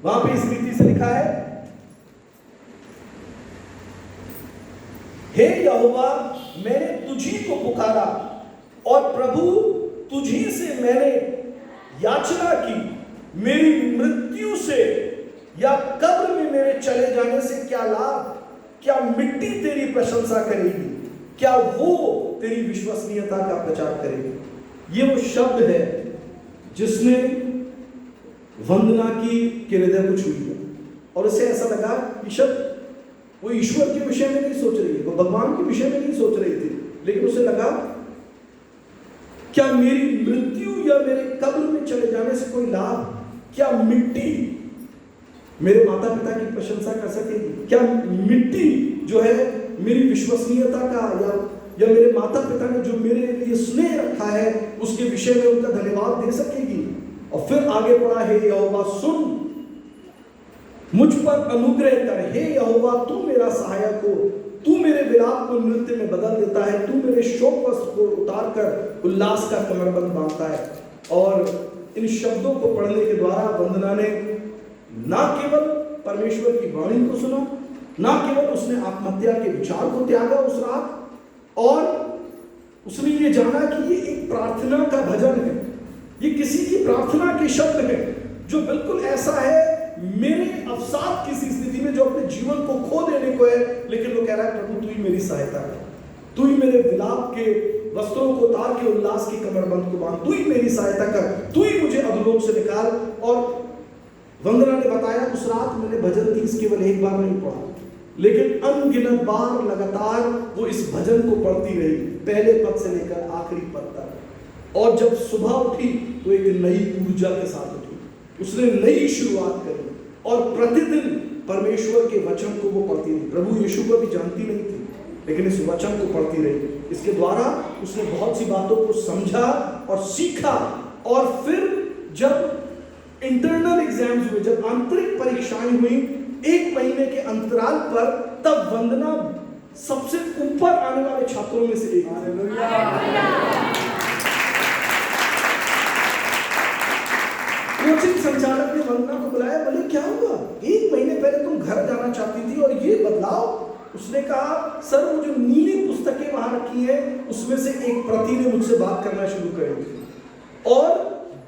वहां पे इस रीति से लिखा है, हे यहोवा मैंने तुझी को पुकारा और प्रभु तुझी से मैंने याचना की, मेरी मृत्यु से या कब्र में मेरे चले जाने से क्या लाभ? क्या मिट्टी तेरी प्रशंसा करेगी? क्या वो तेरी विश्वसनीयता का प्रचार करेगी? ये वो शब्द है जिसने वंदना की के हृदय को छू लिया और उसे ऐसा लगा कि शब्द वो ईश्वर के विषय में नहीं सोच रही है, वो भगवान के विषय में नहीं सोच रही थी, लेकिन उसे लगा क्या मेरी मृत्यु या मेरे कब्र में चले जाने से कोई लाभ? क्या मिट्टी मेरे माता पिता की प्रशंसा कर सकेगी? क्या मिट्टी जो है मेरी विश्वसनीयता का या मेरे माता पिता ने जो मेरे लिए स्नेह रखा है उसके विषय में उनका धन्यवाद दे सकेगी? और फिर आगे पढ़ा, हे यहोवा सुन, मुझ पर अनुग्रह कर, हे यहोवा तू मेरा सहायक हो, तू मेरे विलाप को नृत्य में बदल देता है, तू मेरे शोक वस्त्र को उतार कर उल्लास का कमरबंद बांधता है। और इन शब्दों को पढ़ने के द्वारा वंदना ने ना केवल परमेश्वर की वाणी को सुना, ना केवल उसने आत्महत्या के विचार को त्यागा उस रात, और उसने ये जाना कि ये एक प्रार्थना का भजन है, ये किसी की प्रार्थना के शब्द है जो बिल्कुल ऐसा है मेरे अवसाद की स्थिति में जो अपने जीवन को खो देने को है, लेकिन वो कह रहा है प्रभु तू ही मेरी सहायता है, तू ही मेरे विलाप के वस्त्रों को उतार के उल्लास की कमरबंद को बांध, तू ही मेरी सहायता कर, तू ही मुझे अधोलोक से निकाल। और वंदना ने बताया उस रात मैंने भजन 30 केवल एक बार नहीं पढ़ा, लेकिन अनगिनत बार लगातार वो इस भजन को पढ़ती रही, पहले पद से लेकर आखिरी पद तक। और जब सुबह उठी तो एक नई ऊर्जा के साथ उठी, उसने नई शुरुआत करी और प्रतिदिन परमेश्वर के वचन को वो पढ़ती रही। प्रभु यीशु को भी जानती नहीं थी, लेकिन इस वचन को पढ़ती रही। इसके द्वारा उसने बहुत सी बातों को समझा और सीखा। और फिर जब इंटरनल एग्जाम्स हुए, जब आंतरिक परीक्षाएं हुई 1 महीने के अंतराल पर, तब वंदना सबसे ऊपर आने वाले छात्रों में से एक कोचिंग संचालक ने वंदना को बुलाया, बोले क्या हुआ, 1 महीने पहले तुम घर जाना चाहती थी और ये बदलाव। उसने कहा सर वो जो नीली पुस्तकें वहां रखी है उसमें से एक प्रति ने मुझसे बात करना शुरू करी थी, और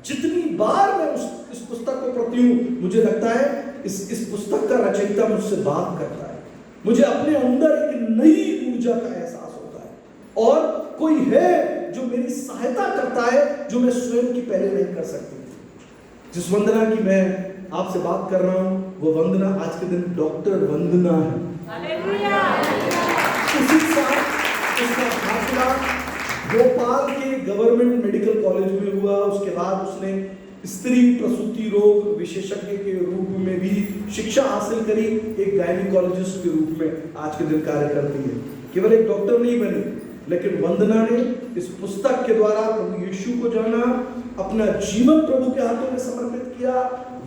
जितनी बार मैं इस पुस्तक को पढ़ती हूँ मुझे लगता है इस पुस्तक का रचयिता मुझसे बात करता है, मुझे अपने अंदर एक नई ऊर्जा का एहसास होता है और कोई है जो मेरी सहायता करता है जो मैं स्वयं की पहले नहीं कर सकती। जिस वंदना की मैं आपसे बात कर रहा हूं वो वंदना आज के दिन डॉक्टर वंदना है। उसी साल उसका दाखिला भोपाल के गवर्नमेंट मेडिकल कॉलेज में हुआ। उसके बाद उसने स्त्री प्रसूति रोग विशेषज्ञ के रूप में भी शिक्षा हासिल करी, एक गायनिकोलॉजिस्ट के रूप में आज के दिन कार्य करती है। केवल एक डॉक्टर नहीं बनी, लेकिन वंदना ने इस पुस्तक के द्वारा प्रभु यीशु को जाना, अपना जीवन प्रभु के हाथों में समर्पित किया।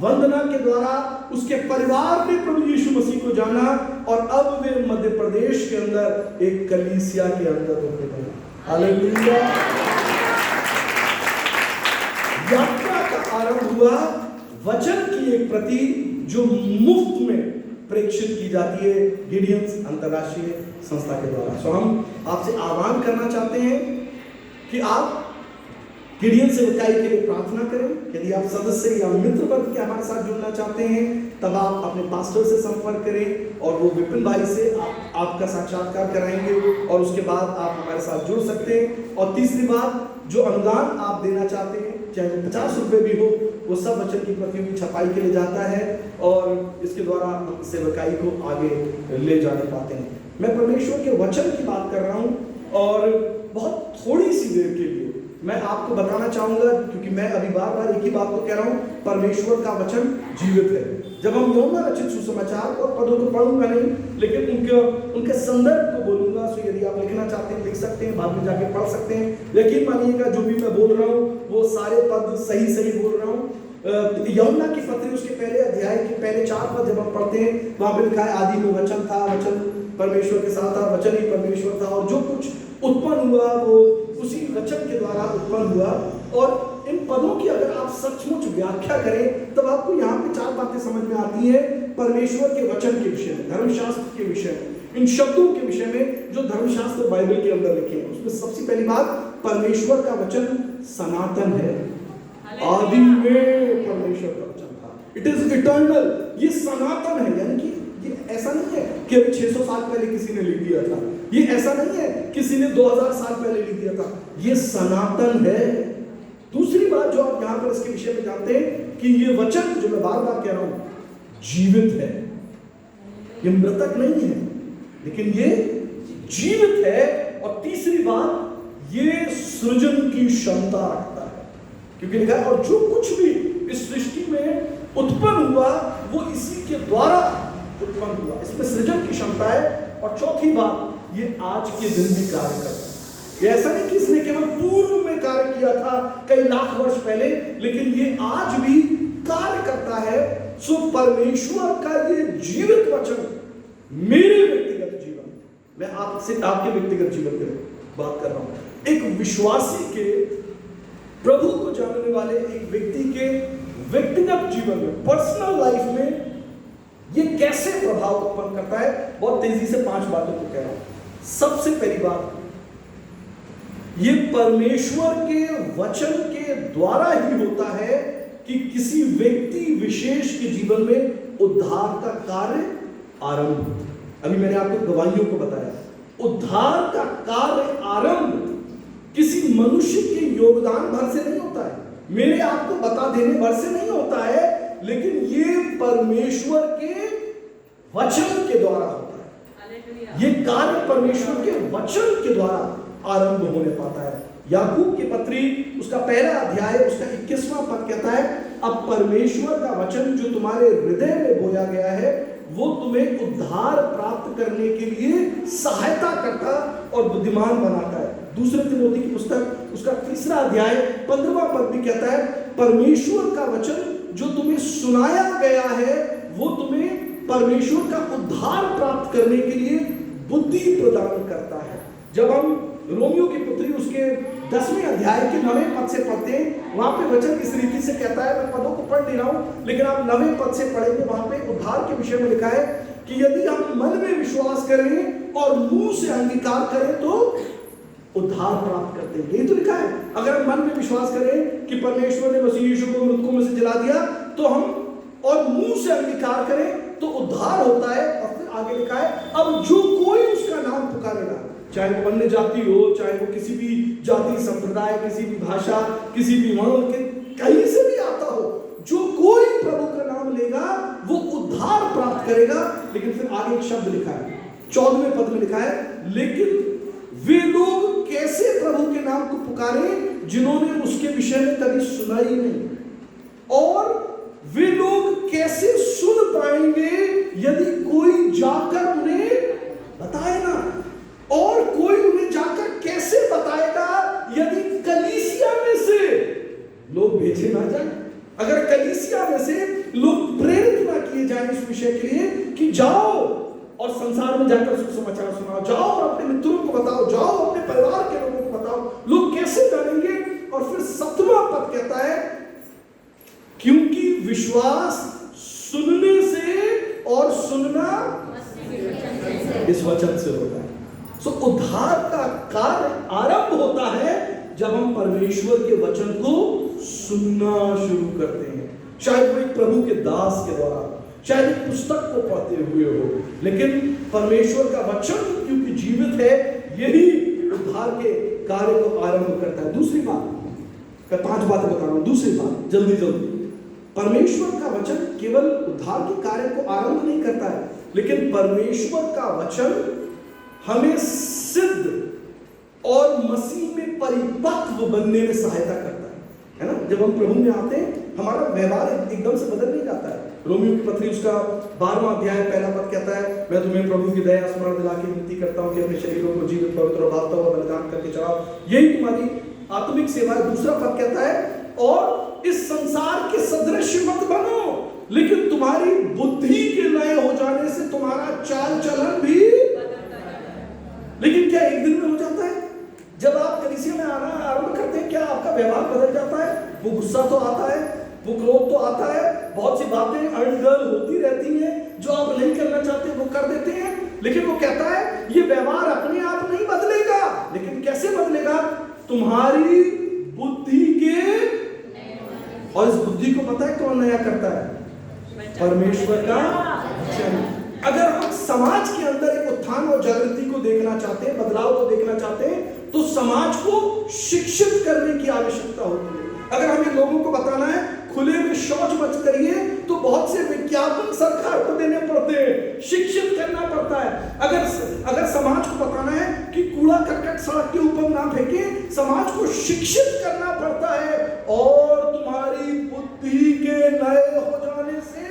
वंदना के द्वारा उसके परिवार ने प्रभु यीशु मसीह को जाना और अब वे मध्य प्रदेश के अंदर एक कलीसिया के अंदर होते गए। हालेलुया। यात्रा का आरंभ हुआ वचन की एक प्रति जो मुफ्त में प्रेषित की जाती है गिडियंस अंतरराष्ट्रीय संस्था के द्वारा। सो हम आपसे आह्वान करना चाहते हैं कि आप गिडियन सेवकाई के लिए प्रार्थना करें। यदि आप सदस्य या मित्र वर्ग के हमारे साथ जुड़ना चाहते हैं तब आप अपने पास्टर से संपर्क करें और वो विपिन भाई से आपका साक्षात्कार कराएंगे और उसके बाद आप हमारे साथ जुड़ सकते हैं। और तीसरी बात, जो अनुदान आप देना चाहते हैं चाहे 50 रुपए भी हो, वो सब वचन की प्रतियों की छपाई के लिए जाता है और इसके द्वारा हम सेवकाई को आगे ले जाने पाते हैं। मैं परमेश्वर के वचन की बात कर रहा हूँ और बहुत थोड़ी सी देर के लिए मैं आपको बताना चाहूंगा, क्योंकि मैं अभी बार बार एक ही बात को कह रहा हूँ, परमेश्वर का वचन जीवित है। जब हम यूहन्ना रचित सुसमाचार और पदों को पढ़ूंगा नहीं, लेकिन उनके संदर्भ को बोलूंगा। सो यदि आप लिखना चाहते हैं लिख सकते हैं, बाद में जाके पढ़ सकते हैं। यकीन मानिएगा जो भी मैं बोल रहा हूँ वो सारे पद सही बोल रहा हूँ। यूहन्ना की पत्री उसके पहले अध्याय के पहले 4 पद जब हम पढ़ते हैं वहां पे लिखा है आदि में वचन था, वचन परमेश्वर के साथ था, वचन ही परमेश्वर था और जो कुछ उत्पन्न हुआ वो उसी वचन के द्वारा उत्पन्न हुआ। और इन पदों की अगर आप सचमुच व्याख्या करें तब आपको यहाँ पे 4 बातें समझ में आती है परमेश्वर के वचन के विषय में, धर्मशास्त्र के विषय में, इन शब्दों के विषय में जो धर्मशास्त्र बाइबल के अंदर लिखे हैं। उसमें सबसे पहली बात, परमेश्वर का वचन सनातन है। आदि में परमेश्वर का वचन था, इट इज इटर्नल, ये सनातन है। यानी कि ये ऐसा नहीं है कि अभी 600 साल पहले किसी ने लिख दिया था, ये ऐसा नहीं है किसी ने 2000 साल पहले लिख दिया था, ये सनातन है। दूसरी बात जो आप यहाँ पर इसके विषय में जानते हैं कि ये वचन जो मैं बार बार कह रहा हूं जीवित है, ये मृतक नहीं है लेकिन ये जीवित है। और तीसरी बात, ये सृजन की क्षमता रखता है, क्योंकि लिखा है और जो कुछ भी इस सृष्टि में उत्पन्न हुआ वो इसी के द्वारा उत्पन्न हुआ, इसमें सृजन की क्षमता है। और चौथी बात, ये आज के दिन भी कार्य करता है। ये ऐसा नहीं कि इसने केवल पूर्व में कार्य किया था कई लाख वर्ष पहले, लेकिन ये आज भी कार्य करता है। सो परमेश्वर का ये जीवित वचन मेरे व्यक्तिगत जीवन, मैं आपसे आपके व्यक्तिगत जीवन की बात कर रहा हूं, एक विश्वासी के प्रभु को जानने वाले एक व्यक्ति के व्यक्तिगत जीवन में, पर्सनल लाइफ में ये कैसे प्रभाव उत्पन्न करता है। बहुत तेजी से 5 बातों को कह रहा हूं। सबसे पहली बात, ये परमेश्वर के वचन के द्वारा ही होता है कि किसी व्यक्ति विशेष के जीवन में उद्धार का कार्य आरंभ। अभी मैंने आपको गवाहियों को बताया, उद्धार का कार्य आरंभ किसी मनुष्य के योगदान भर से नहीं होता है, मेरे आपको बता देने भर से नहीं होता है, लेकिन ये परमेश्वर के वचन के द्वारा होता है। ये कार्य परमेश्वर के वचन के द्वारा आरंभ होने पाता है। याकूब की पत्री उसका पहला अध्याय उसका 21वां पद कहता है, अब परमेश्वर का वचन जो तुम्हारे हृदय में बोया गया है वो तुम्हें उद्धार प्राप्त करने के लिए सहायता करता और बुद्धिमान बनाता है। दूसरे तिमोथी की पुस्तक उसका 3रा अध्याय 15वां पद भी कहता है, परमेश्वर का वचन जो तुम्हें सुनाया गया है वो तुम्हें परमेश्वर का उद्धार प्राप्त करने के लिए बुद्धि प्रदान करता है। जब हम रोमियो की पुत्री उसके 10वें अध्याय के 9वें पद से पढ़ते हैं, वहां पे वचन इस रीति से कहता है, मैं पदों को पढ़ नहीं रहा हूं, लेकिन आप 9वें पद से पढ़ेंगे, वहां पे उद्धार के विषय में लिखा है कि यदि हम मन में विश्वास करें और मुंह से अंगीकार करें तो उद्धार प्राप्त करते हैं। यही तो लिखा है। अगर हम मन में विश्वास करें कि परमेश्वर ने मसीह यीशु को मृतकों में से जिला दिया तो हम, और मुंह से अंगीकार करें तो उद्धार होता है। और फिर आगे लिखा है, अब जो कोई उसका नाम पुकारेगा, चाहे वो अन्य जाति हो, चाहे वो किसी भी जाति संप्रदाय, किसी भी भाषा, किसी भी वर्ण के कहीं से भी आता हो, जो कोई प्रभु का नाम लेगा वो उद्धार प्राप्त करेगा। लेकिन फिर आगे एक शब्द लिखा है, 14वें पद में लिखा है, लेकिन वे लोग कैसे प्रभु के नाम को पुकारे जिन्होंने उसके विषय में कभी सुना ही नहीं, और वे लोग कैसे सुन पाएंगे यदि कोई जाकर उन्हें बताए ना, और कोई उन्हें जाकर कैसे बताएगा यदि कलीसिया में से लोग भेजे ना जाए। अगर कलीसिया में से लोग प्रेरित ना किए जाएं इस विषय के लिए कि जाओ और संसार में जाकर सुख समाचार सुनाओ, जाओ और अपने मित्रों को बताओ, जाओ अपने परिवार के लोगों को बताओ, लोग कैसे जानेंगे। और फिर 7वां पद कहता है, क्योंकि विश्वास सुनने से और सुनना इस वचन से होता है। सो उद्धार का कार्य आरंभ होता है जब हम परमेश्वर के वचन को सुनना शुरू करते हैं। शायद वो एक प्रभु के दास के द्वारा, शायद एक पुस्तक को पढ़ते हुए हो, लेकिन परमेश्वर का वचन क्योंकि जीवित है, यही उद्धार के कार्य को आरंभ करता है। दूसरी बात, मैं 5 बातें बता रहा हूं, दूसरी बात जल्दी, परमेश्वर का वचन केवल उद्धार के कार्य को आरंभ नहीं करता है, लेकिन परमेश्वर का वचन हमें सिद्ध और मसीह में परिपक्व बनने में सहायता करता है ना। जब हम प्रभु में आते हैं हमारा व्यवहार एकदम से बदल नहीं जाता है। रोमियो की पत्री उसका 12वां अध्याय पहला पद कहता है, मैं तुम्हें प्रभु की दया स्मरण दिला के विनती करता हूं कि अपने शरीरों को जीवित पवित्र और भावता हुआ बलिदान करके चढ़ाओ, यही तुम्हारी आत्मिक सेवा है। दूसरा पद कहता है, और इस संसार के सदृश मत बनो, लेकिन तुम्हारी बुद्धि के नए हो जाने से तुम्हारा चाल चलन भी। लेकिन क्या एक दिन में हो जाता है? जब आप कलीसिया में आना आरंभ करते हैं, क्या आपका व्यवहार बदल जाता है? वो गुस्सा तो आता है, वो क्रोध तो आता है, बहुत सी बातें अड़गड़ होती रहती हैं जो आप नहीं करना चाहते वो कर देते हैं। लेकिन वो कहता है ये व्यवहार अपने आप नहीं बदलेगा, लेकिन कैसे बदलेगा? तुम्हारी बुद्धि के, और इस बुद्धि को पता है कौन नया करता है? परमेश्वर का वचन। अगर हम समाज के अंदर एक उत्थान और जागृति को देखना चाहते हैं, बदलाव को देखना चाहते हैं, तो समाज को शिक्षित करने की आवश्यकता होती है। अगर हमें लोगों को बताना है खुले में शौच मत करिए, तो बहुत से विज्ञापन सरकार को देने पड़ते हैं, शिक्षित करना पड़ता है। अगर समाज को बताना है कि कूड़ा करकट सड़क के ऊपर ना फेंके, समाज को शिक्षित करना पड़ता है। और तुम्हारी बुद्धि के नए हो जाने से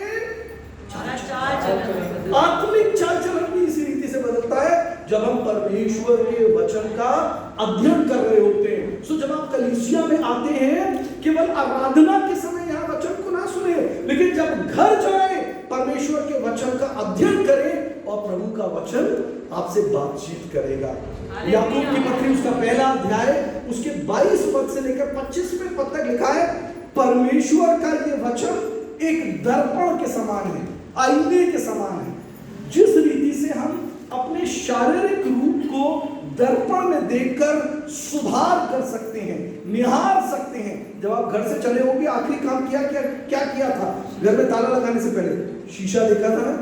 आत्मिक चाल चलन भी इसी रीति से बदलता है जब हम परमेश्वर के वचन का अध्ययन कर रहे होते हैं। सो जब आप कलीसिया में आते हैं, केवल आराधना के समय यहाँ वचन को ना सुने, लेकिन जब घर जाए परमेश्वर के वचन का अध्ययन करें और प्रभु का वचन आपसे बातचीत करेगा। याकूब की पत्री उसका पहला अध्याय उसके 22 पद से लेकर 25वें पद तक लिखा है, परमेश्वर का ये वचन एक दर्पण के समान है, आईने के समान है। जिस रीति से हम अपने शारीरिक रूप को दर्पण में देखकर सुधार कर सकते हैं, निहार सकते हैं। जब आप घर से चले होंगे, आखिरी काम क्या किया था? घर में ताला लगाने से पहले शीशा देखा था ना,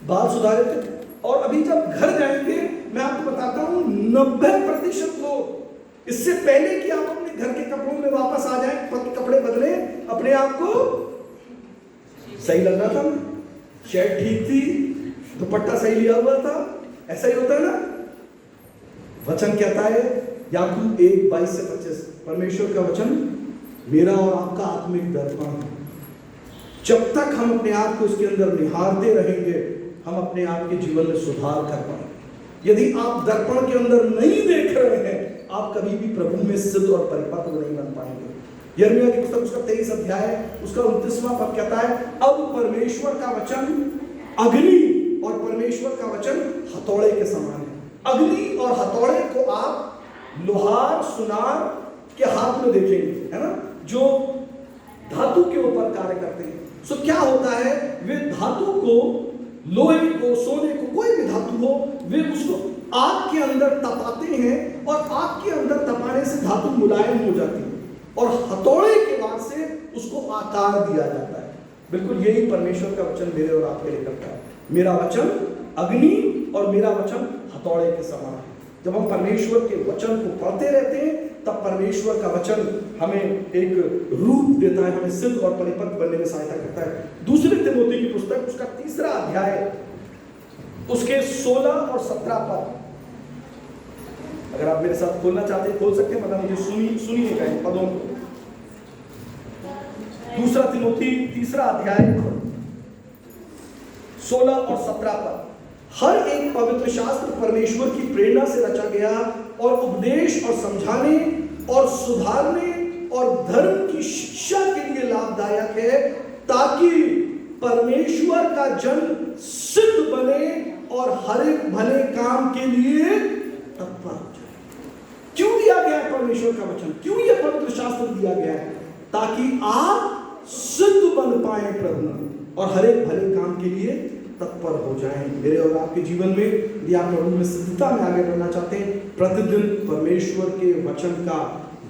बाल सुधारे थे। और अभी जब घर जाएंगे, मैं आपको बताता हूं 90% लोग इससे पहले कि आप अपने घर के कपड़ों में वापस आ जाएं, कपड़े बदले, अपने आप को सही लग रहा था, शर्ट ठीक थी, दुपट्टा सही लिया हुआ था, ऐसा ही होता है ना। वचन कहता है याकूब 1:22-25, परमेश्वर का वचन मेरा और आपका आत्मिक दर्पण है। जब तक हम अपने आप को उसके अंदर निहारते रहेंगे, हम अपने आप के जीवन में सुधार कर पाएंगे। यदि आप दर्पण के अंदर नहीं देख रहे हैं, आप कभी भी प्रभु में सिद्ध और परिपक्व नहीं बन पाएंगे। यिर्मयाह की पुस्तक उसका 23 अध्याय उसका 29वां पद कहता है, अब परमेश्वर का वचन अग्नि और परमेश्वर का वचन हथौड़े के समान है। अग्नि और हथौड़े को आप लोहार सुनार के हाथ में देखेंगे, है ना, जो धातु के ऊपर कार्य करते हैं। सो क्या होता है, वे धातु को, लोहे को, सोने को, कोई भी धातु हो, वे उसको आग के अंदर तपाते हैं और आग के अंदर तपाने से धातु मुलायम हो जाती है और हथौड़े के बाद से उसको आकार दिया जाता है। बिल्कुल यही परमेश्वर का वचन मेरे और आपके लिए करता है। मेरा वचन अग्नि और मेरा वचन हथौड़े के समान है। जब हम परमेश्वर के वचन को पढ़ते रहते हैं, तब परमेश्वर का वचन हमें एक रूप देता है, हमें सिद्ध और परिपक्व बनने में सहायता करता है। दूसरे तिमोथी की पुस्तक उसका 3 अध्याय उसके 16 और 17 पद, अगर आप मेरे साथ खोलना चाहते हैं खोल सकते हैं, मतलब मुझे सुनिएगा इन पदों को। 2 तिमोथी 3 अध्याय 16 और 17 पद, हर एक पवित्र शास्त्र परमेश्वर की प्रेरणा से रचा गया और उपदेश और समझाने और सुधारने और धर्म की शिक्षा के लिए लाभदायक है, ताकि परमेश्वर का जन सिद्ध बने और हर एक भले काम के लिए तत्पर हो जाए। क्यों दिया गया है परमेश्वर का वचन, क्यों यह पवित्र शास्त्र दिया गया है? ताकि आप सिद्ध बन पाए प्रभु में और हर एक भले काम के लिए तत्पर हो जाएं। मेरे और आपके जीवन में यदि आप प्रभु में सिद्धता में आगे बढ़ना चाहते हैं, प्रतिदिन परमेश्वर के वचन का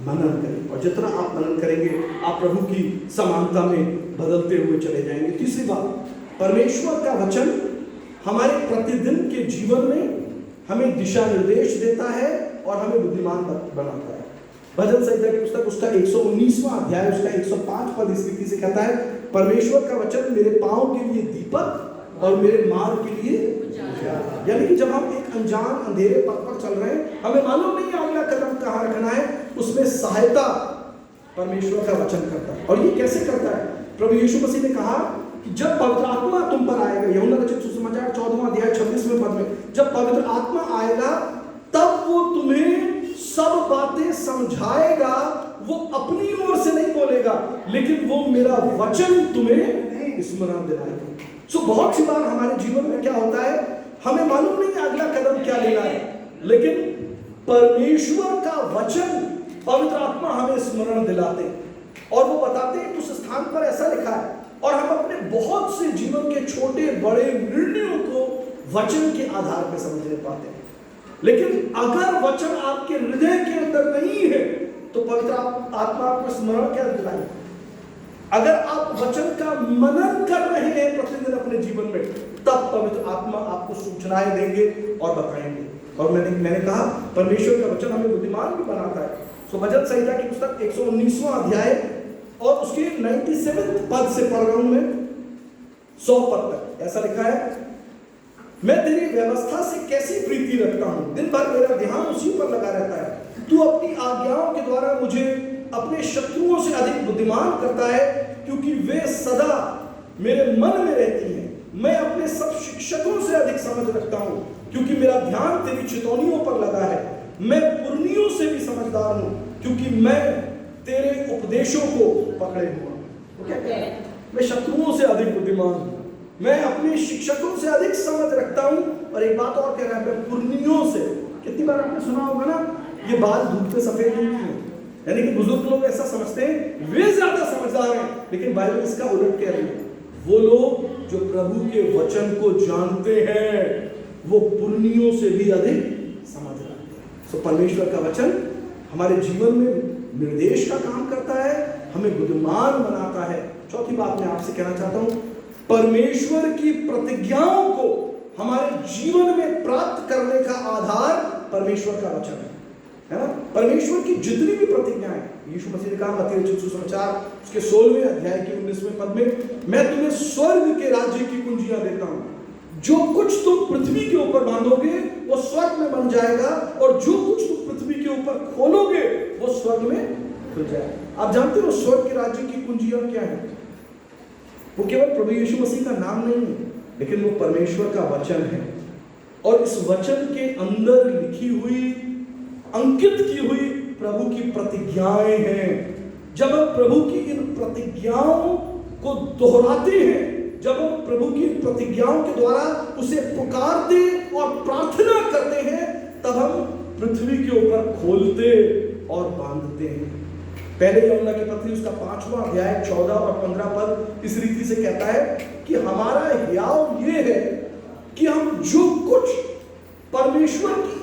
मनन करें और जितना आप मनन करेंगे, आप प्रभु की समानता में बदलते हुए चले जाएंगे। तीसरी बात, परमेश्वर का वचन हमारे प्रतिदिन के जीवन में हमें दिशा निर्देश देता है और हमें बुद्धिमान बनाता है। भजन संहिता की पुस्तक उसका 119वां अध्याय उसका 105 पद इस रीति से कहता है, परमेश्वर का वचन मेरे पांव के लिए दीपक और मेरे मार्ग के लिए, यानी कि जब हम एक अनजान अंधेरे पथ पर चल रहे हैं, हमें मालूम नहीं अगला कदम कहाँ रखना है, उसमें सहायता परमेश्वर का वचन करता है। और ये कैसे करता है? प्रभु यीशु मसीह ने कहा कि जब पवित्र आत्मा तुम पर आएगा, यूहन्ना रचित सुसमाचार 14वां अध्याय 26वें पद में, जब पवित्र आत्मा आएगा तब वो तुम्हें सब बातें समझाएगा। वो अपनी ओर से नहीं बोलेगा, लेकिन वो मेरा वचन तुम्हें स्मरण दिलाएगा। सो बहुत सी बार हमारे जीवन में क्या होता है, हमें मालूम नहीं अगला कदम क्या लेना है, लेकिन परमेश्वर का वचन, पवित्र आत्मा हमें स्मरण दिलाते हैं और वो बताते हैं उस स्थान पर ऐसा लिखा है, और हम अपने बहुत से जीवन के छोटे बड़े निर्णयों को वचन के आधार पर समझ नहीं पाते हैं। लेकिन अगर वचन आपके हृदय के अंदर नहीं है, तो पवित्र आत्मा आपको स्मरण क्या दिलाएगा? अगर आप वचन का मनन कर रहे हैं प्रतिदिन अपने जीवन में, तब पवित्र आत्मा आपको सूचनाएं देंगे और बताएंगे। और मैंने कहा परमेश्वर का वचन हमें बुद्धिमान भी बनाता है। सो भजन संहिता की पुस्तक 119वां अध्याय और उसके 97 पद से पढ़ रहा हूं मैं 100 पद तक। ऐसा लिखा है, मैं तेरी व्यवस्था से कैसी प्रीति रखता हूं, दिन भर मेरा ध्यान उसी पर लगा रहता है। तू अपनी आज्ञाओं के द्वारा मुझे अपने शत्रुओं से अधिक बुद्धिमान करता है, क्योंकि वे सदा मेरे मन में रहती हैं। मैं अपने सब शिक्षकों से अधिक समझ रखता हूं, क्योंकि मेरा ध्यान तेरी चितौनियों पर लगा है। मैं पुरनियों से भी समझदार हूं, क्योंकि मैं तेरे उपदेशों को पकड़े हुआ हूं। तो क्या कह रहा है? मैं शत्रुओं से अधिक बुद्धिमान हूं, मैं अपने शिक्षकों से अधिक समझ रखता हूं। और एक बात और कह रहा है, मैं पुरनियों से। कितनी बार आपने सुना होगा ना, ये बाल धूप पे सफेद नहीं है, यानी कि बुजुर्ग लोग ऐसा समझते हैं वे ज्यादा समझदार हैं, लेकिन बाइबल इसका उलट कह रही है। वो लोग जो प्रभु के वचन को जानते हैं, वो पुरनियों से भी अधिक समझ रखते हैं। सो परमेश्वर का वचन हमारे जीवन में निर्देश का काम करता है, हमें बुद्धिमान बनाता है। चौथी बात मैं आपसे कहना चाहता हूं, परमेश्वर की प्रतिज्ञाओं को हमारे जीवन में प्राप्त करने का आधार परमेश्वर का वचन है है ना। परमेश्वर की जितनी भी प्रतिज्ञाएं, यीशु मसीह ने कहा मत्ती रचित सुसमाचार उसके 16वें अध्याय के 19वें पद में, मैं तुम्हें स्वर्ग के राज्य की कुंजियां देता हूं, जो कुछ तुम पृथ्वी के ऊपर बांधोगे वो स्वर्ग में बन जाएगा, और जो कुछ तुम पृथ्वी के ऊपर खोलोगे वो स्वर्ग में खुल जाएगा। आप जानते हो स्वर्ग के राज्य की कुंजियां क्या है? वो केवल प्रभु यीशु मसीह का नाम नहीं है, लेकिन वो परमेश्वर का वचन है, और इस वचन के अंदर लिखी हुई, अंकित की हुई प्रभु की प्रतिज्ञाएं हैं। जब हम प्रभु की इन प्रतिज्ञाओं को दोहराते हैं, जब हम प्रभु की प्रतिज्ञाओं के द्वारा उसे पुकारते और प्रार्थना करते हैं, तब हम पृथ्वी के ऊपर खोलते और बांधते हैं। पहले यूहन्ना की पत्री उसका 5वां अध्याय 14 और 15 पद इस रीति से कहता है कि हमारा हियाव ये है कि हम जो कुछ परमेश्वर की